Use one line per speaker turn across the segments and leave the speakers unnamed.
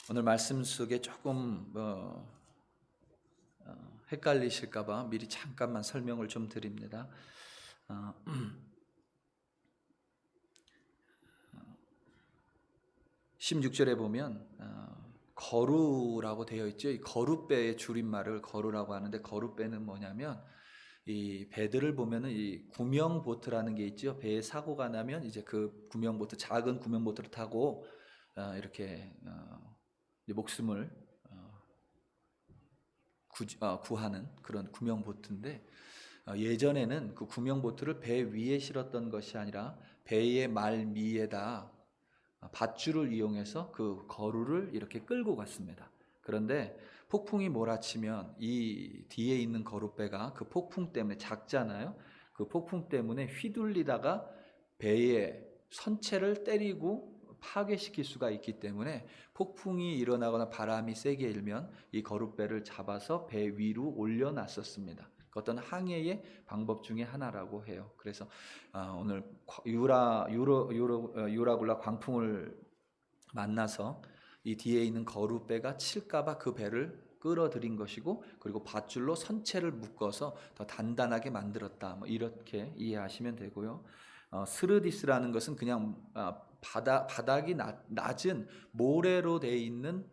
오늘 말씀 속에 조금 헷갈리실까봐 미리 잠깐만 설명을 좀 드립니다. 16절에 보면 거루라고 되어 있죠. 이 거루배의 줄임말을 거루라고 하는데, 거루배는 뭐냐면 이 배들을 보면은 이 구명보트라는 게 있죠. 배에 사고가 나면 이제 그 구명보트, 작은 구명보트를 타고 이렇게 목숨을 구하는 그런 구명보트인데, 예전에는 그 구명보트를 배 위에 실었던 것이 아니라 배의 말미에다 밧줄을 이용해서 그 거루를 이렇게 끌고 갔습니다. 그런데 폭풍이 몰아치면 이 뒤에 있는 거루배가 그 폭풍 때문에, 작잖아요. 그 폭풍 때문에 휘둘리다가 배의 선체를 때리고 파괴시킬 수가 있기 때문에, 폭풍이 일어나거나 바람이 세게 일면 이 거루배를 잡아서 배 위로 올려놨었습니다. 어떤 항해의 방법 중에 하나라고 해요. 그래서 오늘 유라굴라 광풍을 만나서 이 뒤에 있는 거루배가 칠까봐 그 배를 끌어들인 것이고, 그리고 밧줄로 선체를 묶어서 더 단단하게 만들었다, 이렇게 이해하시면 되고요. 스르디스라는 것은 그냥 바닥이 낮은 모래로 되어 있는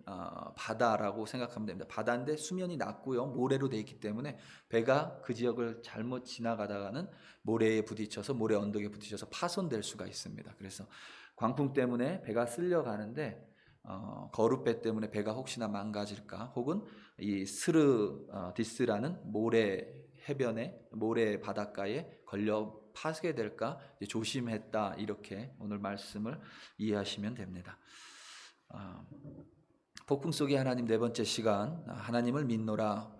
바다라고 생각하면 됩니다. 바다인데 수면이 낮고요, 모래로 되어 있기 때문에 배가 그 지역을 잘못 지나가다가는 모래에 부딪혀서, 모래 언덕에 부딪혀서 파손될 수가 있습니다. 그래서 광풍 때문에 배가 쓸려가는데 거룻배 때문에 배가 혹시나 망가질까, 혹은 이 스르디스라는 모래 해변에, 모래 바닷가에 걸려 파괴될까 조심했다, 이렇게 오늘 말씀을 이해하시면 됩니다. 폭풍 속의 하나님 네 번째 시간, 하나님을 믿노라.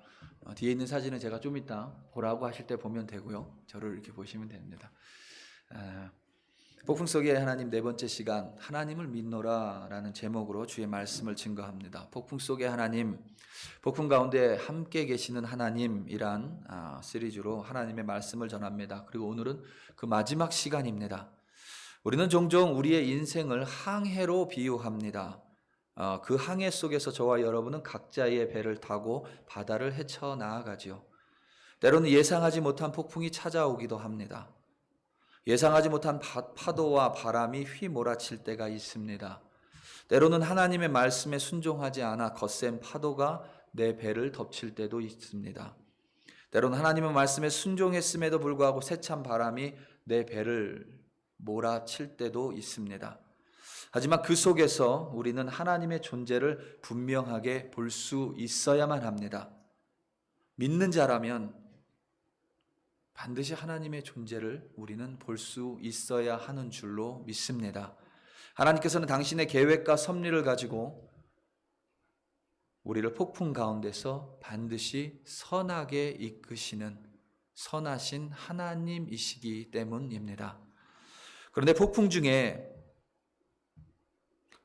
뒤에 있는 사진은 제가 좀 이따 보라고 하실 때 보면 되고요, 저를 이렇게 보시면 됩니다. 폭풍 속의 하나님 네 번째 시간, 하나님을 믿노라 라는 제목으로 주의 말씀을 증거합니다. 폭풍 속의 하나님, 폭풍 가운데 함께 계시는 하나님이란 시리즈로 하나님의 말씀을 전합니다. 그리고 오늘은 그 마지막 시간입니다. 우리는 종종 우리의 인생을 항해로 비유합니다. 그 항해 속에서 저와 여러분은 각자의 배를 타고 바다를 헤쳐나가지요. 때로는 예상하지 못한 폭풍이 찾아오기도 합니다. 예상하지 못한 파도와 바람이 휘몰아칠 때가 있습니다. 때로는 하나님의 말씀에 순종하지 않아 거센 파도가 내 배를 덮칠 때도 있습니다. 때로는 하나님의 말씀에 순종했음에도 불구하고 세찬 바람이 내 배를 몰아칠 때도 있습니다. 하지만 그 속에서 우리는 하나님의 존재를 분명하게 볼 수 있어야만 합니다. 믿는 자라면 반드시 하나님의 존재를 우리는 볼 수 있어야 하는 줄로 믿습니다. 하나님께서는 당신의 계획과 섭리를 가지고 우리를 폭풍 가운데서 반드시 선하게 이끄시는 선하신 하나님이시기 때문입니다. 그런데 폭풍 중에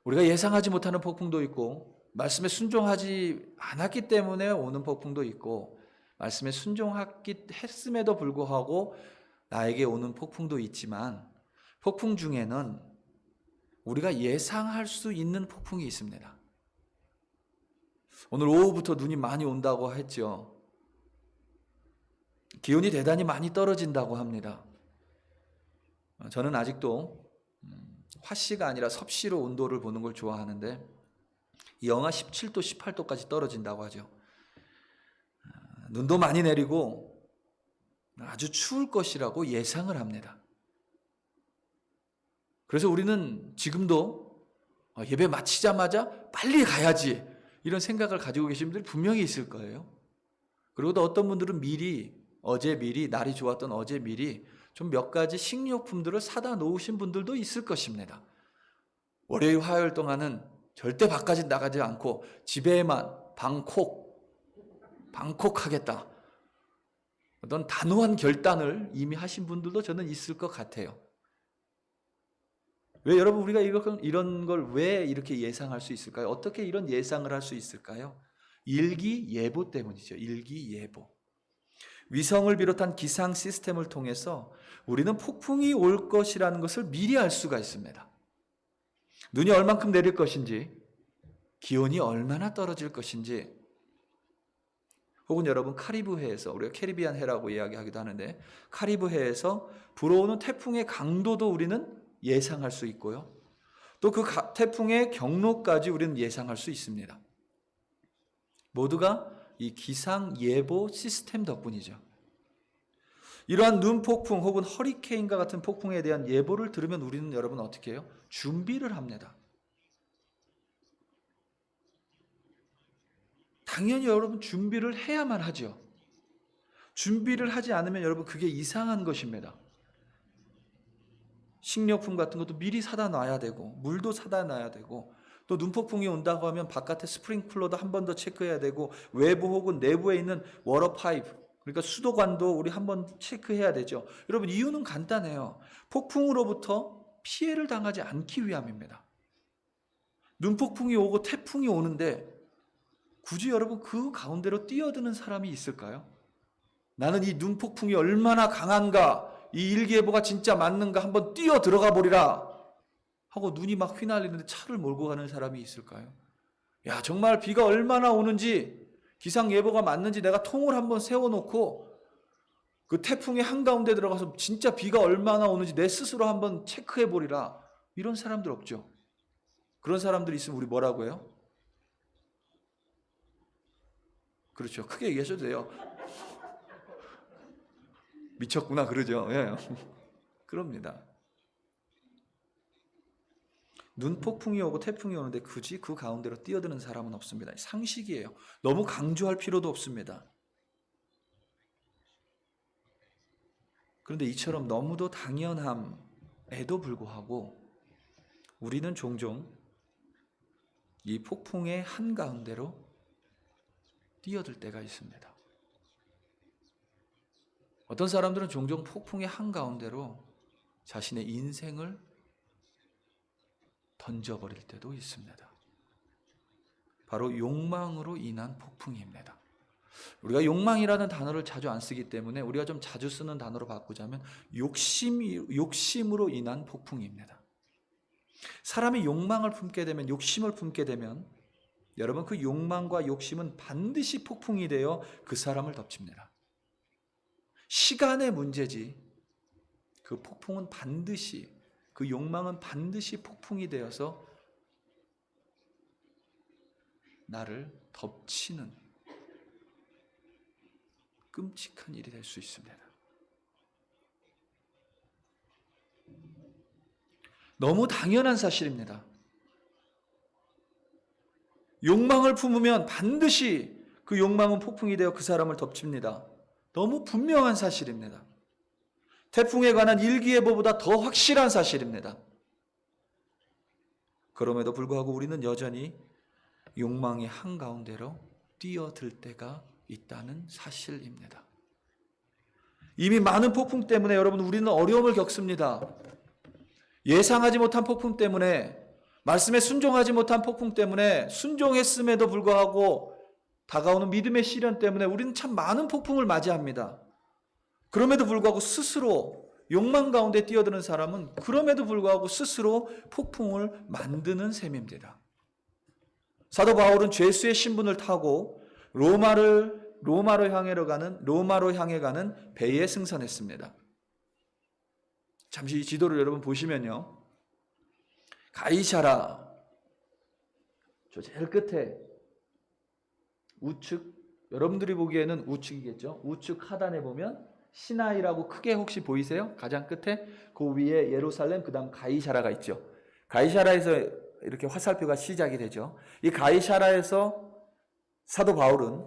우리가 예상하지 못하는 폭풍도 있고, 말씀에 순종하지 않았기 때문에 오는 폭풍도 있고, 말씀에 순종했음에도 불구하고 나에게 오는 폭풍도 있지만, 폭풍 중에는 우리가 예상할 수 있는 폭풍이 있습니다. 오늘 오후부터 눈이 많이 온다고 했죠. 기온이 대단히 많이 떨어진다고 합니다. 저는 아직도 화씨가 아니라 섭씨로 온도를 보는 걸 좋아하는데, 영하 17도, 18도까지 떨어진다고 하죠. 눈도 많이 내리고 아주 추울 것이라고 예상을 합니다. 그래서 우리는 지금도 예배 마치자마자 빨리 가야지, 이런 생각을 가지고 계신 분들이 분명히 있을 거예요. 그리고 또 어떤 분들은 어제 미리, 날이 좋았던 어제 미리 좀 몇 가지 식료품들을 사다 놓으신 분들도 있을 것입니다. 월요일, 화요일 동안은 절대 밖까지 나가지 않고 집에만 방콕하겠다, 어떤 단호한 결단을 이미 하신 분들도 저는 있을 것 같아요. 왜 여러분, 우리가 이런 걸 왜 이렇게 예상할 수 있을까요? 어떻게 이런 예상을 할 수 있을까요? 일기예보 때문이죠. 일기예보. 위성을 비롯한 기상 시스템을 통해서 우리는 폭풍이 올 것이라는 것을 미리 알 수가 있습니다. 눈이 얼만큼 내릴 것인지, 기온이 얼마나 떨어질 것인지, 혹은 여러분 카리브해에서, 우리가 캐리비안 해라고 이야기하기도 하는데, 카리브해에서 불어오는 태풍의 강도도 우리는 예상할 수 있고요. 또 그 태풍의 경로까지 우리는 예상할 수 있습니다. 모두가 이 기상 예보 시스템 덕분이죠. 이러한 눈폭풍 혹은 허리케인과 같은 폭풍에 대한 예보를 들으면 우리는 여러분 어떻게 해요? 준비를 합니다. 당연히 여러분 준비를 해야만 하죠. 준비를 하지 않으면 여러분 그게 이상한 것입니다. 식료품 같은 것도 미리 사다 놔야 되고, 물도 사다 놔야 되고, 또 눈폭풍이 온다고 하면 바깥에 스프링클러도 한 번 더 체크해야 되고, 외부 혹은 내부에 있는 워터 파이프, 그러니까 수도관도 우리 한번 체크해야 되죠. 여러분 이유는 간단해요. 폭풍으로부터 피해를 당하지 않기 위함입니다. 눈폭풍이 오고 태풍이 오는데 굳이 여러분 그 가운데로 뛰어드는 사람이 있을까요? 나는 이 눈폭풍이 얼마나 강한가, 이 일기예보가 진짜 맞는가 한번 뛰어 들어가 보리라 하고 눈이 막 휘날리는데 차를 몰고 가는 사람이 있을까요? 야, 정말 비가 얼마나 오는지, 기상예보가 맞는지 내가 통을 한번 세워놓고 그 태풍의 한가운데 들어가서 진짜 비가 얼마나 오는지 내 스스로 한번 체크해 보리라. 이런 사람들 없죠. 그런 사람들이 있으면 우리 뭐라고 해요? 그렇죠. 크게 얘기하셔도 돼요. 미쳤구나 그러죠. 예. 그럽니다. 눈폭풍이 오고 태풍이 오는데 굳이 그 가운데로 뛰어드는 사람은 없습니다. 상식이에요. 너무 강조할 필요도 없습니다. 그런데 이처럼 너무도 당연함에도 불구하고 우리는 종종 이 폭풍의 한가운데로 뛰어들 때가 있습니다. 어떤 사람들은 종종 폭풍의 한가운데로 자신의 인생을 던져버릴 때도 있습니다. 바로 욕망으로 인한 폭풍입니다. 우리가 욕망이라는 단어를 자주 안 쓰기 때문에 우리가 좀 자주 쓰는 단어로 바꾸자면 욕심으로 인한 폭풍입니다. 사람이 욕망을 품게 되면, 욕심을 품게 되면 여러분 그 욕망과 욕심은 반드시 폭풍이 되어 그 사람을 덮칩니다. 시간의 문제지 그 폭풍은 반드시, 그 욕망은 반드시 폭풍이 되어서 나를 덮치는 끔찍한 일이 될 수 있습니다. 너무 당연한 사실입니다. 욕망을 품으면 반드시 그 욕망은 폭풍이 되어 그 사람을 덮칩니다. 너무 분명한 사실입니다. 태풍에 관한 일기예보보다 더 확실한 사실입니다. 그럼에도 불구하고 우리는 여전히 욕망의 한가운데로 뛰어들 때가 있다는 사실입니다. 이미 많은 폭풍 때문에 여러분 우리는 어려움을 겪습니다. 예상하지 못한 폭풍 때문에, 말씀에 순종하지 못한 폭풍 때문에, 순종했음에도 불구하고 다가오는 믿음의 시련 때문에 우리는 참 많은 폭풍을 맞이합니다. 그럼에도 불구하고 스스로 욕망 가운데 뛰어드는 사람은 그럼에도 불구하고 스스로 폭풍을 만드는 셈입니다. 사도 바울은 죄수의 신분을 타고 로마로 향해 가는 배에 승선했습니다. 잠시 지도를 여러분 보시면요, 가이사라, 저 제일 끝에 우측, 여러분들이 보기에는 우측이겠죠. 우측 하단에 보면 시나이라고 크게 혹시 보이세요? 가장 끝에 그 위에 예루살렘, 그 다음 가이사라가 있죠. 가이사라에서 이렇게 화살표가 시작이 되죠. 이 가이사라에서 사도 바울은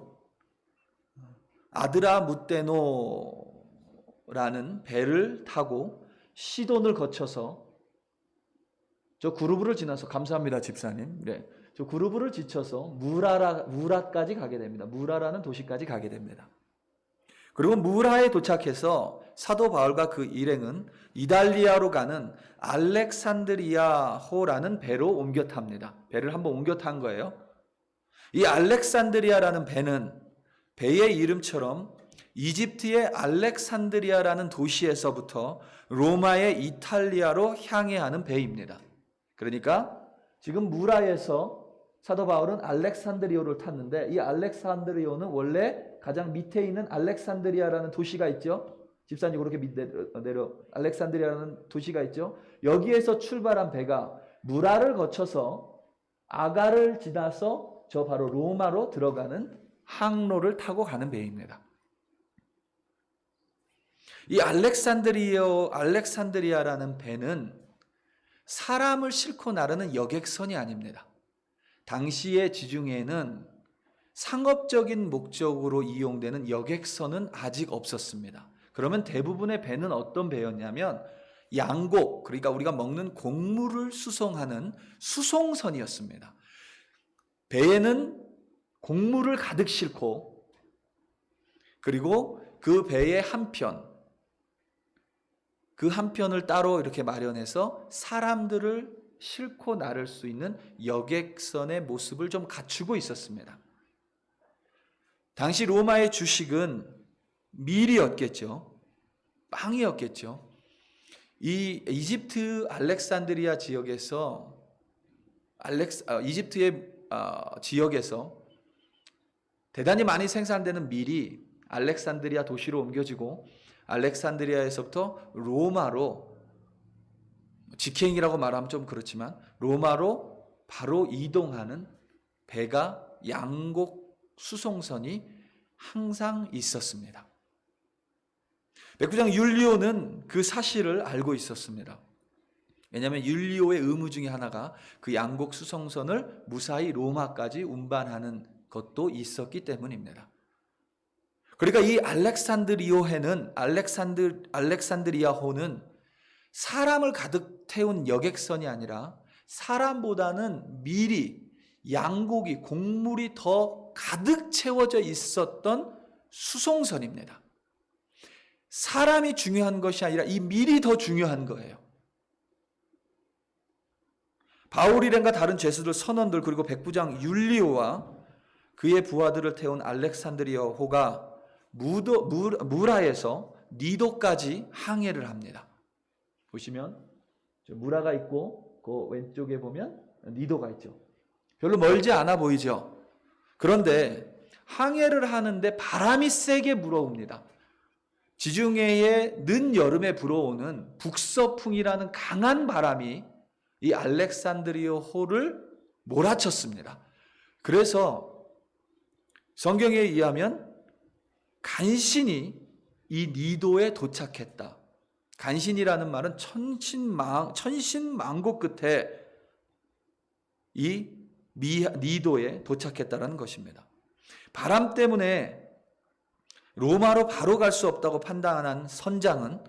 아드라무테노라는 배를 타고 시돈을 거쳐서 저 구르브를 지나서, 감사합니다 집사님. 네, 저 구르브를 지쳐서 무라까지 가게 됩니다. 무라라는 도시까지 가게 됩니다. 그리고 무라에 도착해서 사도 바울과 그 일행은 이달리아로 가는 알렉산드리아호라는 배로 옮겨 탑니다. 배를 한번 옮겨 탄 거예요. 이 알렉산드리아라는 배는 배의 이름처럼 이집트의 알렉산드리아라는 도시에서부터 로마의 이탈리아로 향해 하는 배입니다. 그러니까 지금 무라에서 사도 바울은 알렉산드리오를 탔는데 이 알렉산드리오는 원래 가장 밑에 있는 알렉산드리아라는 도시가 있죠. 집사님 그렇게 내려 알렉산드리아라는 도시가 있죠. 여기에서 출발한 배가 무라를 거쳐서 아가를 지나서 저 바로 로마로 들어가는 항로를 타고 가는 배입니다. 이 알렉산드리아라는 배는 사람을 싣고 나르는 여객선이 아닙니다. 당시의 지중해에는 상업적인 목적으로 이용되는 여객선은 아직 없었습니다. 그러면 대부분의 배는 어떤 배였냐면 양곡, 그러니까 우리가 먹는 곡물을 수송하는 수송선이었습니다. 배에는 곡물을 가득 싣고 그리고 그 배의 그 한편을 따로 이렇게 마련해서 사람들을 싣고 나를 수 있는 여객선의 모습을 좀 갖추고 있었습니다. 당시 로마의 주식은 밀이었겠죠. 빵이었겠죠. 이 이집트 알렉산드리아 지역에서 이집트의 지역에서 대단히 많이 생산되는 밀이 알렉산드리아 도시로 옮겨지고 알렉산드리아에서부터 로마로, 직행이라고 말하면 좀 그렇지만 로마로 바로 이동하는 배가 양곡 수송선이 항상 있었습니다. 백부장 율리오는 그 사실을 알고 있었습니다. 왜냐하면 율리오의 의무 중에 하나가 그 양곡 수송선을 무사히 로마까지 운반하는 것도 있었기 때문입니다. 그러니까 이 알렉산드리아호는 사람을 가득 태운 여객선이 아니라 사람보다는 밀이, 양곡이, 곡물이 더 가득 채워져 있었던 수송선입니다. 사람이 중요한 것이 아니라 이 밀이 더 중요한 거예요. 바울이란가 다른 죄수들, 선원들, 그리고 백부장 율리오와 그의 부하들을 태운 알렉산드리아호가 무라에서 니도까지 항해를 합니다. 보시면 무라가 있고 그 왼쪽에 보면 니도가 있죠. 별로 멀지 않아 보이죠. 그런데 항해를 하는데 바람이 세게 불어옵니다. 지중해의 늦여름에 불어오는 북서풍이라는 강한 바람이 이 알렉산드리아호를 몰아쳤습니다. 그래서 성경에 의하면 간신히 이 니도에 도착했다. 간신이라는 말은 천신만고 끝에 이 니도에 도착했다는 것입니다. 바람 때문에 로마로 바로 갈 수 없다고 판단한 선장은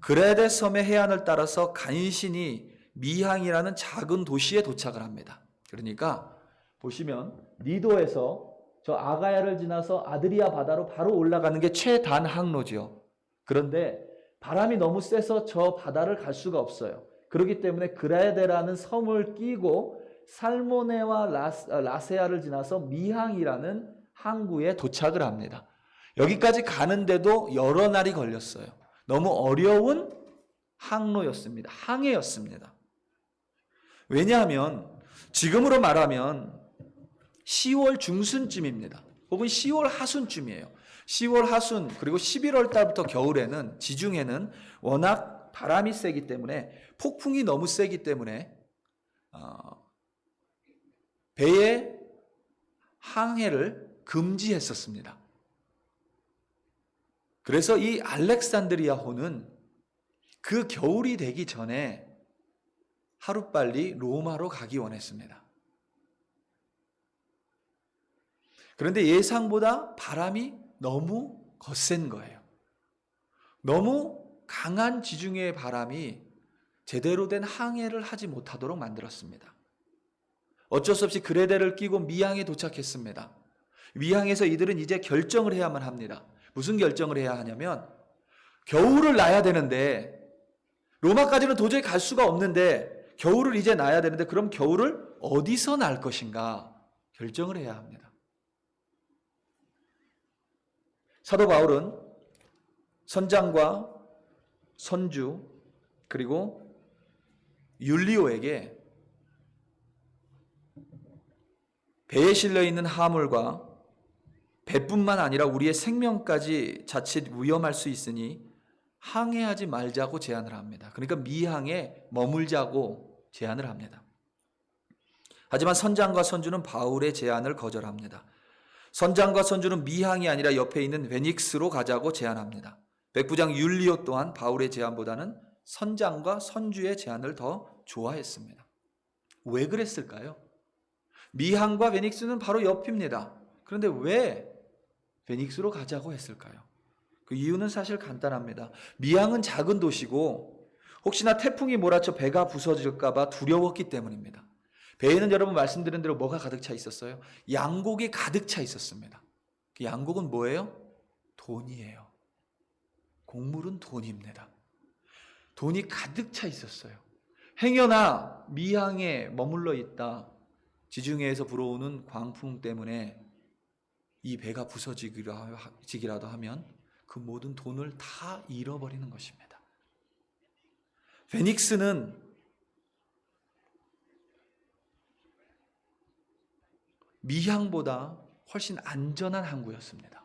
그레데 섬의 해안을 따라서 간신히 미항이라는 작은 도시에 도착을 합니다. 그러니까 보시면 니도에서 저 아가야를 지나서 아드리아 바다로 바로 올라가는 게 최단 항로죠. 그런데 바람이 너무 세서 저 바다를 갈 수가 없어요. 그렇기 때문에 그레데라는 섬을 끼고 살모네와 라세아를 지나서 미항이라는 항구에 도착을 합니다. 여기까지 가는데도 여러 날이 걸렸어요. 너무 어려운 항로였습니다. 항해였습니다. 왜냐하면 지금으로 말하면 10월 중순쯤입니다. 혹은 10월 하순쯤이에요. 10월 하순 그리고 11월 달부터 겨울에는 지중해는 워낙 바람이 세기 때문에 폭풍이 너무 세기 때문에 배의 항해를 금지했었습니다. 그래서 이 알렉산드리아호는 그 겨울이 되기 전에 하루빨리 로마로 가기 원했습니다. 그런데 예상보다 바람이 너무 거센 거예요. 너무 강한 지중해의 바람이 제대로 된 항해를 하지 못하도록 만들었습니다. 어쩔 수 없이 그레데를 끼고 미항에 도착했습니다. 미항에서 이들은 이제 결정을 해야만 합니다. 무슨 결정을 해야 하냐면 겨울을 나야 되는데 로마까지는 도저히 갈 수가 없는데 겨울을 이제 나야 되는데 그럼 겨울을 어디서 날 것인가 결정을 해야 합니다. 사도 바울은 선장과 선주 그리고 율리오에게 배에 실려 있는 화물과 배뿐만 아니라 우리의 생명까지 자칫 위험할 수 있으니 항해하지 말자고 제안을 합니다. 그러니까 미항에 머물자고 제안을 합니다. 하지만 선장과 선주는 바울의 제안을 거절합니다. 선장과 선주는 미항이 아니라 옆에 있는 베닉스로 가자고 제안합니다. 백부장 율리오 또한 바울의 제안보다는 선장과 선주의 제안을 더 좋아했습니다. 왜 그랬을까요? 미항과 베닉스는 바로 옆입니다. 그런데 왜 베닉스로 가자고 했을까요? 그 이유는 사실 간단합니다. 미항은 작은 도시고 혹시나 태풍이 몰아쳐 배가 부서질까 봐 두려웠기 때문입니다. 배에는 여러분 말씀드린 대로 뭐가 가득 차 있었어요? 양곡이 가득 차 있었습니다. 그 양곡은 뭐예요? 돈이에요. 곡물은 돈입니다. 돈이 가득 차 있었어요. 행여나 미항에 머물러 있다 지중해에서 불어오는 광풍 때문에 이 배가 부서지기라도 하면 그 모든 돈을 다 잃어버리는 것입니다. 베닉스는 미항보다 훨씬 안전한 항구였습니다.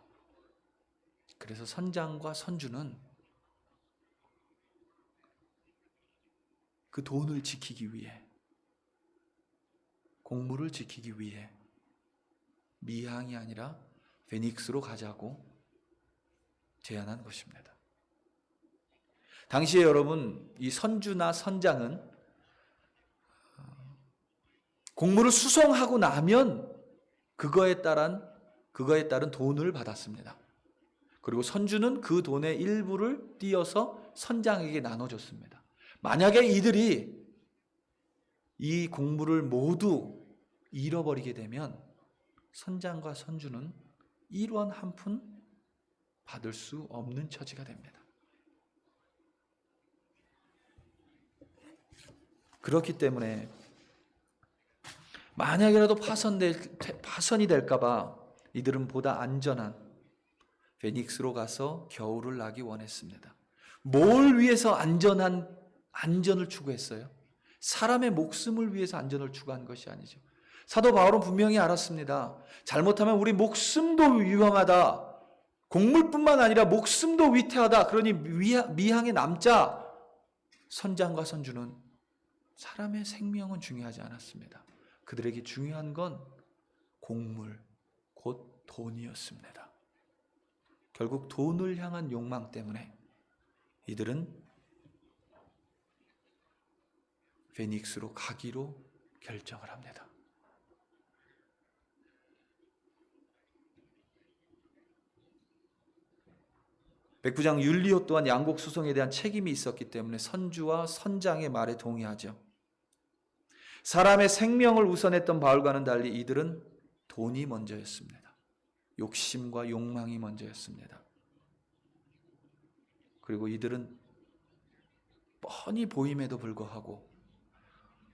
그래서 선장과 선주는 그 돈을 지키기 위해, 곡물을 지키기 위해 미항이 아니라 베닉스로 가자고 제안한 것입니다. 당시에 여러분, 이 선주나 선장은 곡물을 수송하고 나면 그거에 따른 돈을 받았습니다. 그리고 선주는 그 돈의 일부를 띄어서 선장에게 나눠줬습니다. 만약에 이들이 이 곡물을 모두 잃어버리게 되면 선장과 선주는 1원 한 푼 받을 수 없는 처지가 됩니다. 그렇기 때문에 만약이라도 파선이 될까 봐 이들은 보다 안전한 베닉스로 가서 겨울을 나기 원했습니다. 뭘 위해서 안전을 추구했어요? 사람의 목숨을 위해서 안전을 추구한 것이 아니죠. 사도 바울은 분명히 알았습니다. 잘못하면 우리 목숨도 위험하다. 곡물뿐만 아니라 목숨도 위태하다. 그러니 미항에 남자. 선장과 선주는 사람의 생명은 중요하지 않았습니다. 그들에게 중요한 건 곡물, 곧 돈이었습니다. 결국 돈을 향한 욕망 때문에 이들은 베닉스로 가기로 결정을 합니다. 백부장 율리오 또한 양곡 수송에 대한 책임이 있었기 때문에 선주와 선장의 말에 동의하죠. 사람의 생명을 우선했던 바울과는 달리 이들은 돈이 먼저였습니다. 욕심과 욕망이 먼저였습니다. 그리고 이들은 뻔히 보임에도 불구하고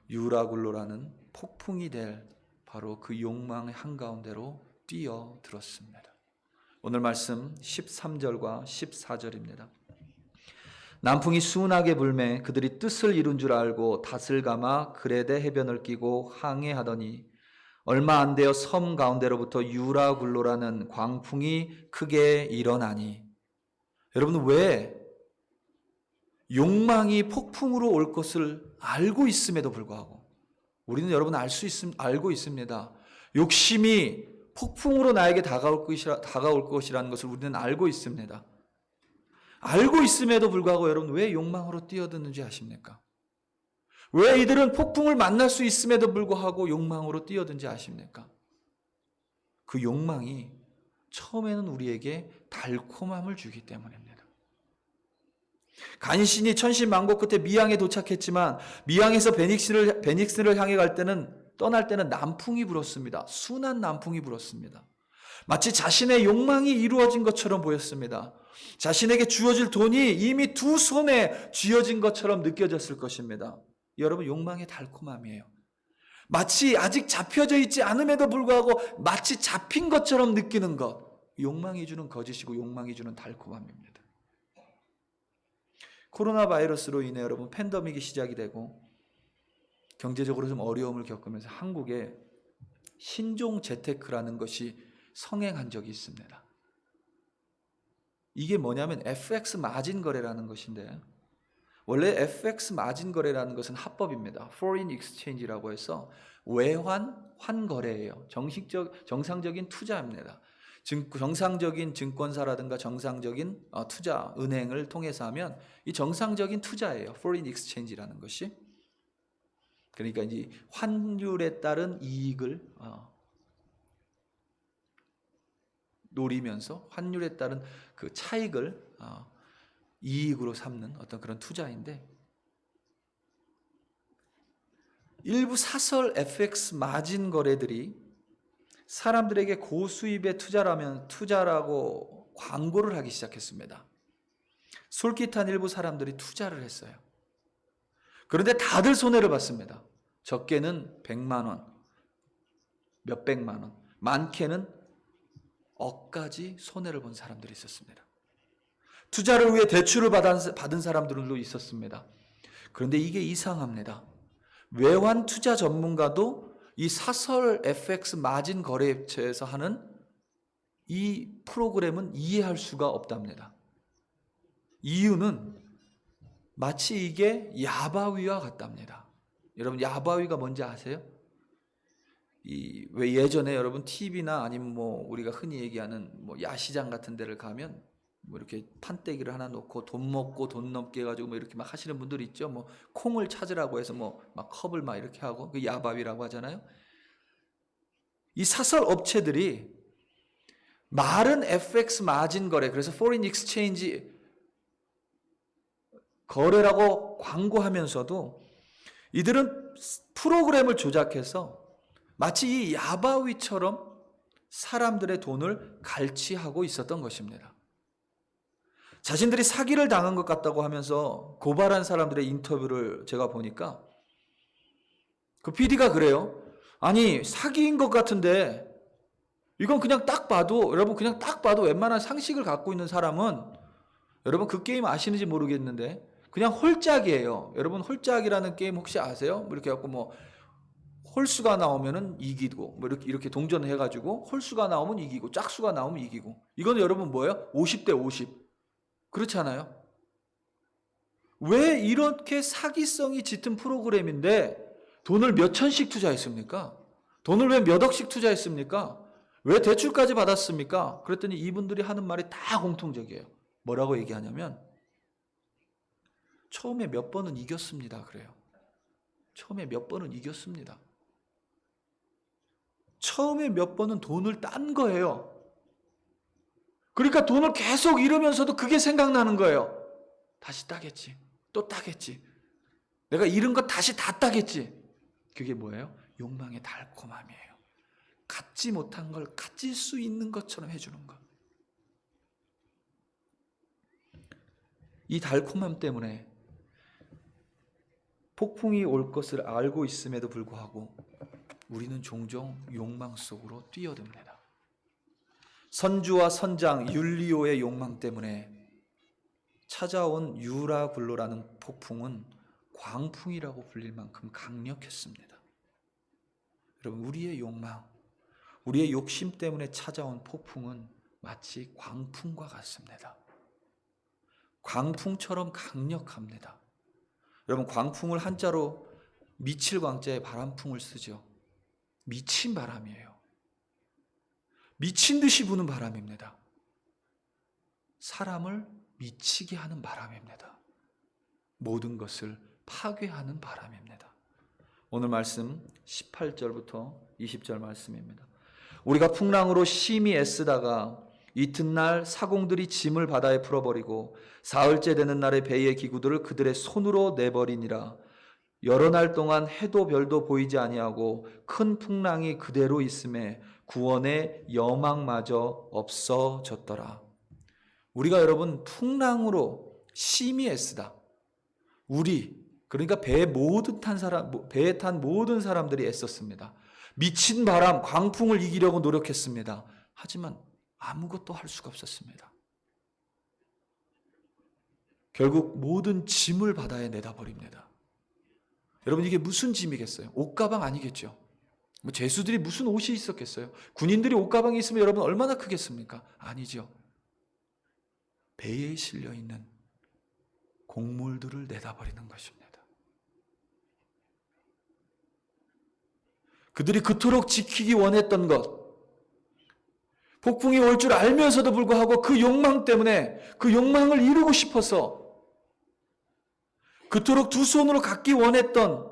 유라굴로라는 폭풍이 될 바로 그 욕망의 한가운데로 뛰어들었습니다. 오늘 말씀 13절과 14절입니다. 남풍이 순하게 불매 그들이 뜻을 이룬 줄 알고 닷을 감아 그레데 해변을 끼고 항해하더니 얼마 안 되어 섬 가운데로부터 유라굴로라는 광풍이 크게 일어나니. 여러분, 왜 욕망이 폭풍으로 올 것을 알고 있음에도 불구하고 우리는 여러분 알고 있습니다. 욕심이 폭풍으로 나에게 다가올 것이라는 것을 우리는 알고 있습니다. 알고 있음에도 불구하고 여러분 왜 욕망으로 뛰어드는지 아십니까? 왜 이들은 폭풍을 만날 수 있음에도 불구하고 욕망으로 뛰어든지 아십니까? 그 욕망이 처음에는 우리에게 달콤함을 주기 때문입니다. 간신히 천신만고 끝에 미항에 도착했지만 미항에서 베닉스를 향해 떠날 때는 남풍이 불었습니다. 순한 남풍이 불었습니다. 마치 자신의 욕망이 이루어진 것처럼 보였습니다. 자신에게 주어질 돈이 이미 두 손에 쥐어진 것처럼 느껴졌을 것입니다. 여러분, 욕망의 달콤함이에요. 마치 아직 잡혀져 있지 않음에도 불구하고 마치 잡힌 것처럼 느끼는 것. 욕망이 주는 거짓이고 욕망이 주는 달콤함입니다. 코로나 바이러스로 인해 여러분 팬데믹이 시작이 되고 경제적으로 좀 어려움을 겪으면서 한국에 신종 재테크라는 것이 성행한 적이 있습니다. 이게 뭐냐면 FX 마진 거래라는 것인데, 원래 FX 마진 거래라는 것은 합법입니다. Foreign Exchange라고 해서 외환 환거래예요. 정상적인 투자입니다. 정상적인 증권사라든가 정상적인 투자 은행을 통해서 하면 이 정상적인 투자예요. Foreign Exchange라는 것이. 그러니까 이제 환율에 따른 이익을 노리면서 환율에 따른 그 차익을 이익으로 삼는 어떤 그런 투자인데, 일부 사설 FX 마진 거래들이 사람들에게 고수입의 투자라고 광고를 하기 시작했습니다. 솔깃한 일부 사람들이 투자를 했어요. 그런데 다들 손해를 봤습니다. 적게는 100만 원, 몇백만 원, 많게는 억까지 손해를 본 사람들이 있었습니다. 투자를 위해 대출을 받은 사람들도 있었습니다. 그런데 이게 이상합니다. 외환 투자 전문가도 이 사설 FX 마진 거래처에서 하는 이 프로그램은 이해할 수가 없답니다. 이유는 마치 이게 야바위와 같답니다. 여러분, 야바위가 뭔지 아세요? 왜 예전에 여러분 TV나 아니면 우리가 흔히 얘기하는 야시장 같은 데를 가면 이렇게 판때기를 하나 놓고 돈 먹고 돈 넘게 해가지고 이렇게 막 하시는 분들 있죠. 콩을 찾으라고 해서 막 컵을 막 이렇게 하고, 그 야바위라고 하잖아요. 이 사설 업체들이 말은 FX 마진 거래, 그래서 Foreign Exchange 거래라고 광고하면서도 이들은 프로그램을 조작해서 마치 이 야바위처럼 사람들의 돈을 갈취하고 있었던 것입니다. 자신들이 사기를 당한 것 같다고 하면서 고발한 사람들의 인터뷰를 제가 보니까 그 PD가 그래요. 아니, 사기인 것 같은데 이건 그냥 딱 봐도, 여러분 그냥 딱 봐도 웬만한 상식을 갖고 있는 사람은, 여러분 그 게임 아시는지 모르겠는데 그냥 홀짝이에요. 여러분 홀짝이라는 게임 혹시 아세요? 이렇게 해갖고 홀수가 나오면은 이기고, 이렇게 동전해가지고 홀수가 나오면 이기고 짝수가 나오면 이기고. 이건 여러분 뭐예요? 50대 50. 그렇잖아요. 왜 이렇게 사기성이 짙은 프로그램인데 돈을 몇 천씩 투자했습니까? 돈을 왜 몇 억씩 투자했습니까? 왜 대출까지 받았습니까? 그랬더니 이분들이 하는 말이 다 공통적이에요. 뭐라고 얘기하냐면 처음에 몇 번은 이겼습니다. 그래요. 처음에 몇 번은 이겼습니다. 처음에 몇 번은 돈을 딴 거예요. 그러니까 돈을 계속 잃으면서도 그게 생각나는 거예요. 다시 따겠지. 또 따겠지. 내가 잃은 거 다시 다 따겠지. 그게 뭐예요? 욕망의 달콤함이에요. 갖지 못한 걸 가질 수 있는 것처럼 해주는 것. 이 달콤함 때문에 폭풍이 올 것을 알고 있음에도 불구하고 우리는 종종 욕망 속으로 뛰어듭니다. 선주와 선장 율리오의 욕망 때문에 찾아온 유라굴로라는 폭풍은 광풍이라고 불릴 만큼 강력했습니다. 여러분, 우리의 욕망, 우리의 욕심 때문에 찾아온 폭풍은 마치 광풍과 같습니다. 광풍처럼 강력합니다. 여러분, 광풍을 한자로 미칠 광자에 바람풍을 쓰죠. 미친 바람이에요. 미친 듯이 부는 바람입니다. 사람을 미치게 하는 바람입니다. 모든 것을 파괴하는 바람입니다. 오늘 말씀 18절부터 20절 말씀입니다. 우리가 풍랑으로 심히 애쓰다가 이튿날 사공들이 짐을 바다에 풀어버리고 사흘째 되는 날에 배의 기구들을 그들의 손으로 내버리니라. 여러 날 동안 해도 별도 보이지 아니하고 큰 풍랑이 그대로 있음에 구원의 여망마저 없어졌더라. 우리가 여러분 풍랑으로 심히 애쓰다. 그러니까 배에 탄 모든 사람들이 애썼습니다. 미친 바람, 광풍을 이기려고 노력했습니다. 하지만 아무것도 할 수가 없었습니다. 결국 모든 짐을 바다에 내다 버립니다. 여러분, 이게 무슨 짐이겠어요? 옷가방 아니겠죠? 뭐 제수들이 무슨 옷이 있었겠어요? 군인들이 옷가방이 있으면 여러분 얼마나 크겠습니까? 아니죠. 배에 실려 있는 곡물들을 내다버리는 것입니다. 그들이 그토록 지키기 원했던 것, 폭풍이 올 줄 알면서도 불구하고 그 욕망 때문에 그 욕망을 이루고 싶어서 그토록 두 손으로 갖기 원했던,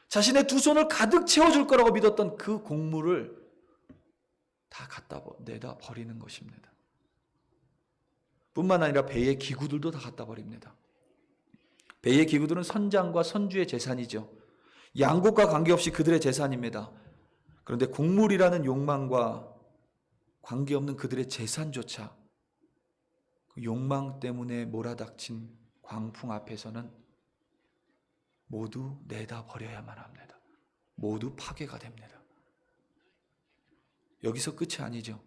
자신의 두 손을 가득 채워줄 거라고 믿었던 그 곡물을 다 갖다 내다 버리는 것입니다. 뿐만 아니라 배의 기구들도 다 갖다 버립니다. 배의 기구들은 선장과 선주의 재산이죠. 양곡과 관계없이 그들의 재산입니다. 그런데 곡물이라는 욕망과 관계없는 그들의 재산조차 그 욕망 때문에 몰아닥친 광풍 앞에서는 모두 내다 버려야만 합니다. 모두 파괴가 됩니다. 여기서 끝이 아니죠.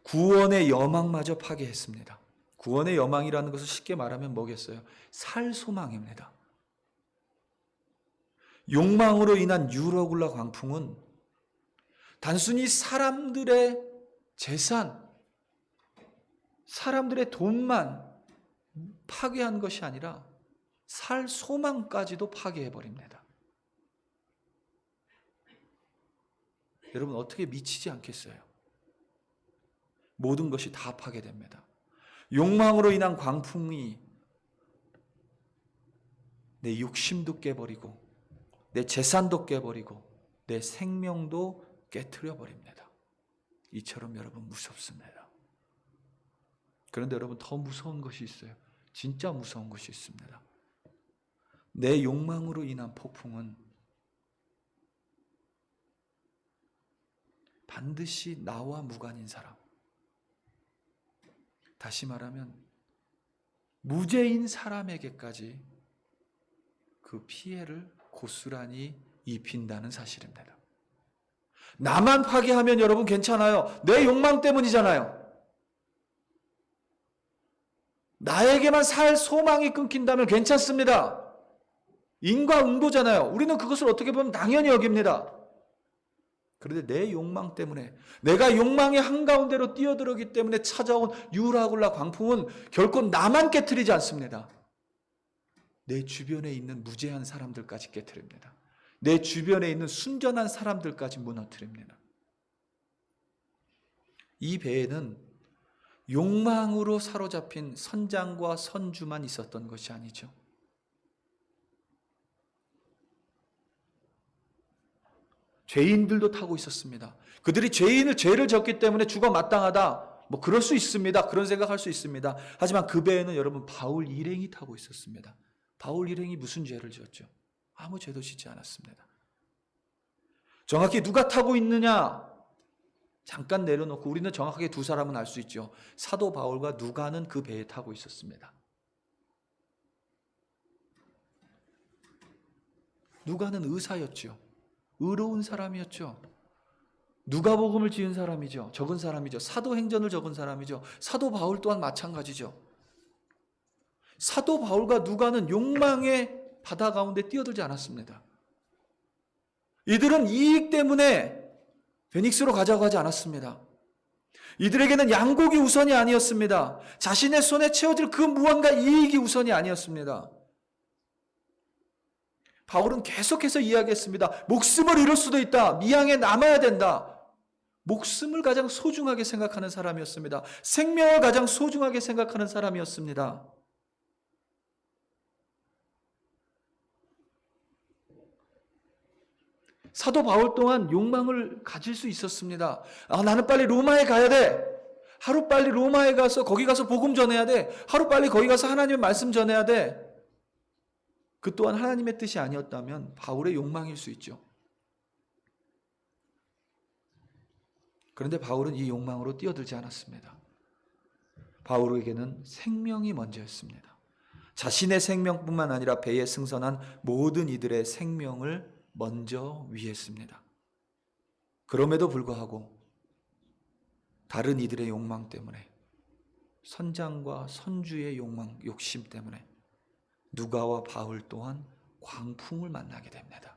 구원의 여망마저 파괴했습니다. 구원의 여망이라는 것을 쉽게 말하면 뭐겠어요? 살 소망입니다. 욕망으로 인한 유로굴라 광풍은 단순히 사람들의 재산, 사람들의 돈만 파괴한 것이 아니라 살 소망까지도 파괴해버립니다. 여러분 어떻게 미치지 않겠어요? 모든 것이 다 파괴됩니다. 욕망으로 인한 광풍이 내 욕심도 깨버리고 내 재산도 깨버리고 내 생명도 깨트려 버립니다. 이처럼 여러분 무섭습니다. 그런데 여러분 더 무서운 것이 있어요. 진짜 무서운 것이 있습니다. 내 욕망으로 인한 폭풍은 반드시 나와 무관인 사람, 다시 말하면 무죄인 사람에게까지 그 피해를 고스란히 입힌다는 사실입니다. 나만 파괴하면 여러분 괜찮아요. 내 욕망 때문이잖아요. 나에게만 살 소망이 끊긴다면 괜찮습니다. 인과응보잖아요. 우리는 그것을 어떻게 보면 당연히 여깁니다. 그런데 내 욕망 때문에, 내가 욕망의 한가운데로 뛰어들었기 때문에 찾아온 유라굴라 광풍은 결코 나만 깨트리지 않습니다. 내 주변에 있는 무죄한 사람들까지 깨트립니다. 내 주변에 있는 순전한 사람들까지 무너뜨립니다. 이 배에는 욕망으로 사로잡힌 선장과 선주만 있었던 것이 아니죠. 죄인들도 타고 있었습니다. 그들이 죄를 졌기 때문에 죽어 마땅하다, 뭐 그럴 수 있습니다. 그런 생각할 수 있습니다. 하지만 그 배에는 여러분 바울 일행이 타고 있었습니다. 바울 일행이 무슨 죄를 지었죠? 아무 죄도 짓지 않았습니다. 정확히 누가 타고 있느냐 잠깐 내려놓고 우리는 정확하게 두 사람은 알 수 있죠. 사도 바울과 누가는 그 배에 타고 있었습니다. 누가는 의사였죠. 의로운 사람이었죠. 누가복음을 지은 사람이죠. 적은 사람이죠. 사도행전을 적은 사람이죠. 사도 바울 또한 마찬가지죠. 사도 바울과 누가는 욕망의 바다 가운데 뛰어들지 않았습니다. 이들은 이익 때문에 베닉스로 가자고 하지 않았습니다. 이들에게는 양곡이 우선이 아니었습니다. 자신의 손에 채워질 그 무언가 이익이 우선이 아니었습니다. 바울은 계속해서 이야기했습니다. 목숨을 잃을 수도 있다. 미항에 남아야 된다. 목숨을 가장 소중하게 생각하는 사람이었습니다. 생명을 가장 소중하게 생각하는 사람이었습니다. 사도 바울 또한 욕망을 가질 수 있었습니다. 나는 빨리 로마에 가야 돼. 하루빨리 로마에 가서 거기 가서 복음 전해야 돼. 하루빨리 거기 가서 하나님의 말씀 전해야 돼. 그 또한 하나님의 뜻이 아니었다면 바울의 욕망일 수 있죠. 그런데 바울은 이 욕망으로 뛰어들지 않았습니다. 바울에게는 생명이 먼저였습니다. 자신의 생명뿐만 아니라 배에 승선한 모든 이들의 생명을 먼저 위했습니다. 그럼에도 불구하고 다른 이들의 욕망 때문에, 선장과 선주의 욕심 때문에 누가와 바울 또한 광풍을 만나게 됩니다.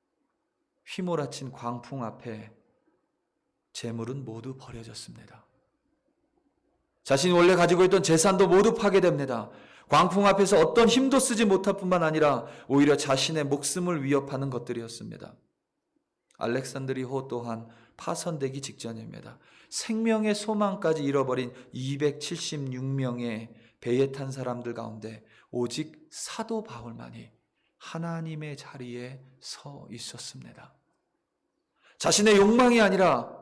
휘몰아친 광풍 앞에 재물은 모두 버려졌습니다. 자신이 원래 가지고 있던 재산도 모두 파괴됩니다. 광풍 앞에서 어떤 힘도 쓰지 못할 뿐만 아니라 오히려 자신의 목숨을 위협하는 것들이었습니다. 알렉산드리호 또한 파손되기 직전입니다. 생명의 소망까지 잃어버린 276명의 배에 탄 사람들 가운데 오직 사도 바울만이 하나님의 자리에 서 있었습니다. 자신의 욕망이 아니라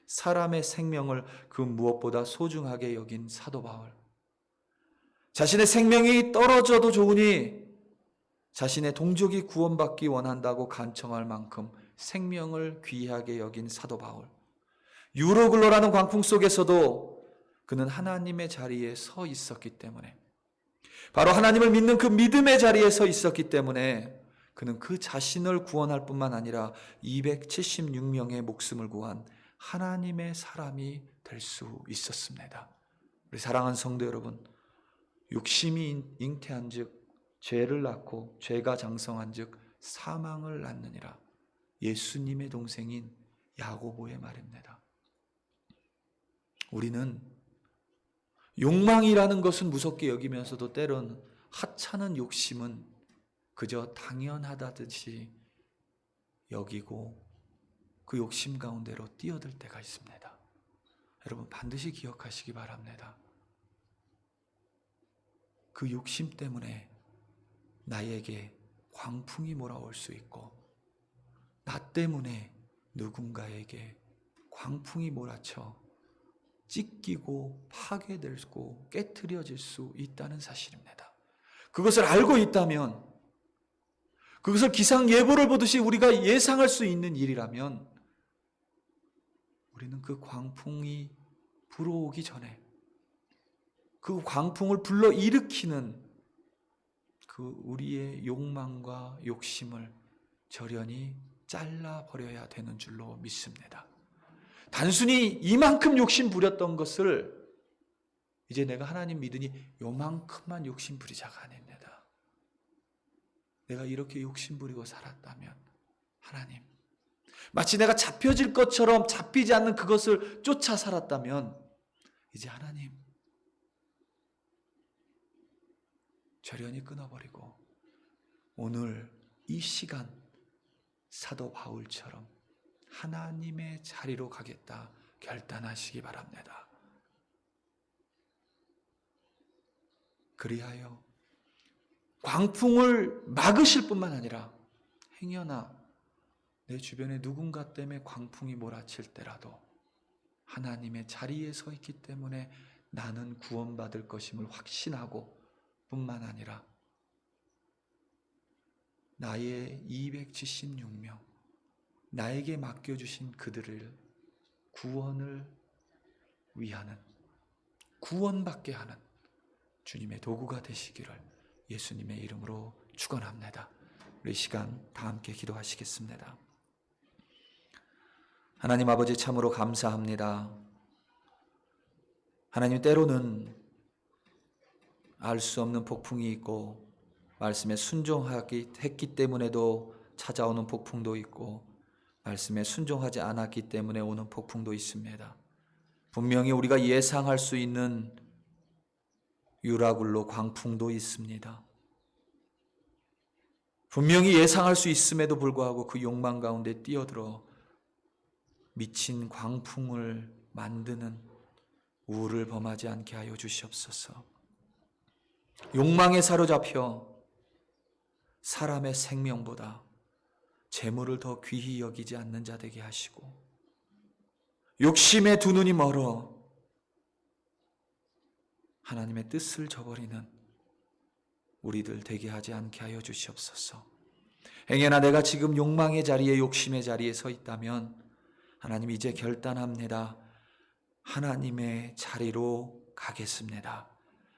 사람의 생명을 그 무엇보다 소중하게 여긴 사도 바울. 자신의 생명이 떨어져도 좋으니 자신의 동족이 구원받기 원한다고 간청할 만큼 생명을 귀하게 여긴 사도 바울. 유로글로라는 광풍 속에서도 그는 하나님의 자리에 서 있었기 때문에, 바로 하나님을 믿는 그 믿음의 자리에 서 있었기 때문에 그는 그 자신을 구원할 뿐만 아니라 276명의 목숨을 구한 하나님의 사람이 될 수 있었습니다. 우리 사랑하는 성도 여러분, 욕심이 잉태한 즉 죄를 낳고 죄가 장성한 즉 사망을 낳느니라. 예수님의 동생인 야고보의 말입니다. 우리는 욕망이라는 것은 무섭게 여기면서도 때론 하찮은 욕심은 그저 당연하다듯이 여기고 그 욕심 가운데로 뛰어들 때가 있습니다. 여러분 반드시 기억하시기 바랍니다. 그 욕심 때문에 나에게 광풍이 몰아올 수 있고, 나 때문에 누군가에게 광풍이 몰아쳐 찢기고 파괴되고 깨트려질 수 있다는 사실입니다. 그것을 알고 있다면, 그것을 기상예보를 보듯이 우리가 예상할 수 있는 일이라면 우리는 그 광풍이 불어오기 전에 그 광풍을 불러일으키는 그 우리의 욕망과 욕심을 절연히 잘라버려야 되는 줄로 믿습니다. 단순히 이만큼 욕심 부렸던 것을 이제 내가 하나님 믿으니 요만큼만 욕심 부리자가 아닙니다. 내가 이렇게 욕심 부리고 살았다면 하나님, 마치 내가 잡혀질 것처럼 잡히지 않는 그것을 쫓아 살았다면 이제 하나님 절연히 끊어버리고 오늘 이 시간 사도 바울처럼 하나님의 자리로 가겠다 결단하시기 바랍니다. 그리하여 광풍을 막으실 뿐만 아니라 행여나 내 주변에 누군가 때문에 광풍이 몰아칠 때라도 하나님의 자리에 서 있기 때문에 나는 구원받을 것임을 확신하고 뿐만 아니라 나의 276명, 나에게 맡겨주신 그들을 구원을 위하는, 구원받게 하는 주님의 도구가 되시기를 예수님의 이름으로 축원합니다. 우리 시간 다 함께 기도하시겠습니다. 하나님 아버지, 참으로 감사합니다. 하나님, 때로는 알 수 없는 폭풍이 있고 말씀에 순종했기 때문에도 찾아오는 폭풍도 있고 말씀에 순종하지 않았기 때문에 오는 폭풍도 있습니다. 분명히 우리가 예상할 수 있는 유라굴로 광풍도 있습니다. 분명히 예상할 수 있음에도 불구하고 그 욕망 가운데 뛰어들어 미친 광풍을 만드는 우를 범하지 않게 하여 주시옵소서. 욕망에 사로잡혀 사람의 생명보다 재물을 더 귀히 여기지 않는 자 되게 하시고, 욕심에 두 눈이 멀어 하나님의 뜻을 저버리는 우리들 되게 하지 않게 하여 주시옵소서. 행여나 내가 지금 욕망의 자리에, 욕심의 자리에 서 있다면 하나님 이제 결단합니다. 하나님의 자리로 가겠습니다.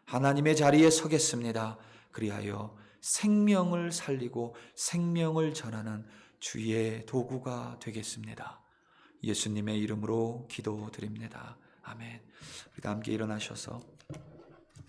하나님의 자리에 서겠습니다. 그리하여 생명을 살리고 생명을 전하는 주의 도구가 되겠습니다. 예수님의 이름으로 기도드립니다. 아멘. 우리 다 함께 일어나셔서